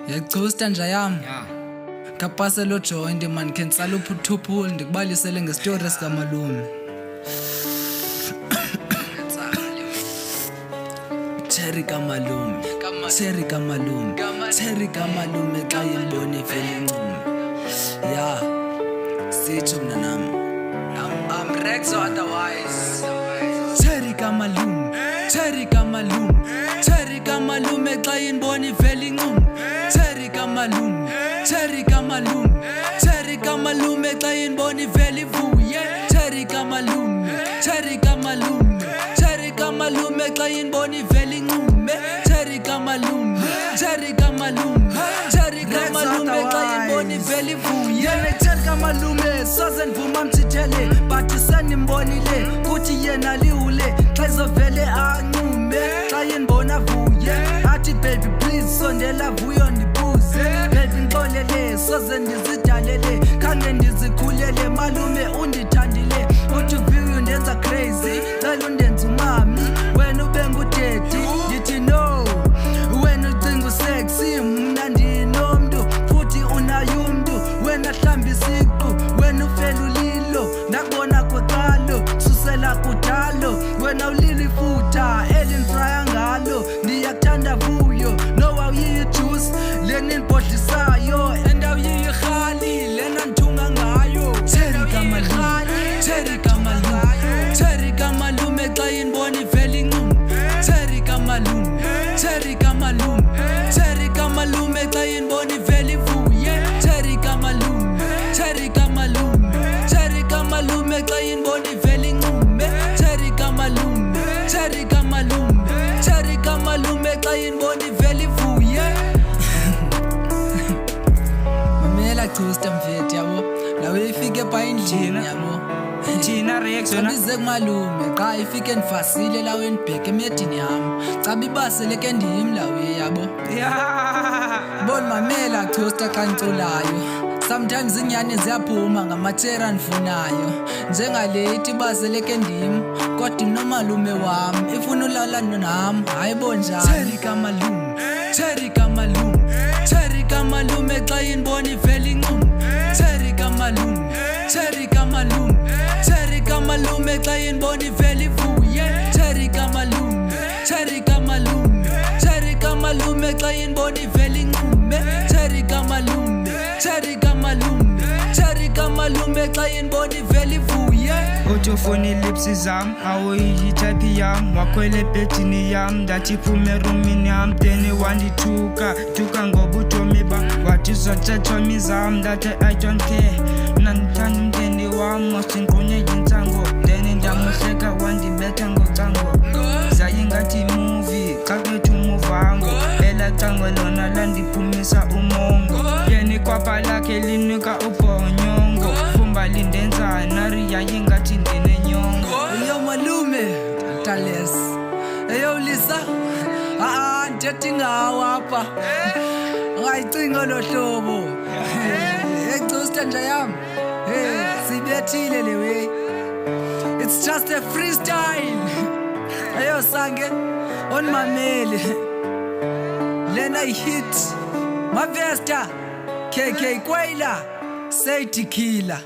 Yekucosta nja yami kapase lo joint man kensala uphuthupul ndikubalisele ngestory sikaMalume. Cherry kaMalume, Cherry kaMalume, Cherry kaMalume xa yibona ivele incuma. Ya sitsho mna nami I'm Rex otherwise. Cherry kaMalume, Cherry kaMalume, Cherry kaMalume xa yibona ivele incuma. Cherry kaMalume, Cherry kaMalume, Cherry kaMalume xa yibona ivele ivuye. Cherry kaMalume, Cherry kaMalume, Cherry kaMalume xa yibona ivele incume. Cherry kaMalume, Cherry kaMalume, Cherry kaMalume xa yibona ivele ivuye. Cherry kaMalume soze ndivuma mthithele but senimbonile kuthi yena liwule xa izovele ancume. Xa yinibona avuye athi baby please sondela vuyo ndibuze. Baby ngixolele soze ndizidalele khange ndizikhulele. Malume undithandile uthi uviyo ndenza crazy cela undenza umami. Wena ube ngudedi ndithi no. Wena ucinga usexy mna ndinomntu futhi unaye umntu. Wena hlamba isiqu wena ufela ulilo ndakubona koqalo susela kudalo. Wena ulila ifutha elinfraya ngalo ndiyakuthanda vuyo nowa uyiyi juice lena inibhodlisayo endawuyiyi irhali lena ndithunga ngayo. Cherry kaMalume, Cherry kaMalume, Cherry kaMalume xa yinibona ivele incuma. Cherry kaMalume, Cherry kaMalume, Cherry kaMalume xa yinibona ivele ivuye. Cherry kaMalume, Cherry kaMalume, Cherry kaMalume xa yinibona ivele incume. Cherry kaMalume, Cherry kaMalume, Cherry kaMalume xa yinibona ivele ivuye. Mamela Costa mfethu yabo lawe ifike pha endlini yabo. Thina Rex yona Bize kuMalume xa ifike ndifasile lawe ndibheke emedini yam. Cabe ibasele ke ndim lawe yabo. Bona mamela Costa xa nculayo. Sometimes inyani ziyaphuma ngamatshera ndifunayo. Njengaleti ibasele ke ndim kodwa nomalume wam ifuna ulala nam hayibo njani. Cherry kaMalume, Cherry kaMalume, Cherry kaMalume xa yinibona ivele incuma. Cherry kaMalume, Cherry kaMalume, Cherry kaMalume xa yinibona ivele ivuye. Cherry kaMalume, Cherry kaMalume, Cherry kaMalume xa yinibona ivele incume. Cherry kaMalume, Cherry kaMalume, Cherry kaMalume xa yinibona ivele ivuye. uthi ufuna ilipsi zam awuyithathi yam wakhwele ebhedini yam ndathi phume erumini yam then wandithuka ngoba uTomi bam wathi zotshethomi zam ndathi I don't care mna ndithanda umndeni wam wasindinqunye yintsango then ndamuhleka wandibetha ngocango. Zaye ngathi imuvi xa kwethu umuvango ela cango lona landiphumisa umongo. Yena ikwapha lakhe linika ubhonyongo fumba lindenza nari yaye ngathi ndinenyongo. Eyo Malume Tales, eyo Lisa ndithi ngawo apha ngayicinga lo hlobo. Ecosta nja yami sibethile le way. It's just a freestyle. Eyo sange onimamele lena hit Mavesta KK Kwela say tequila.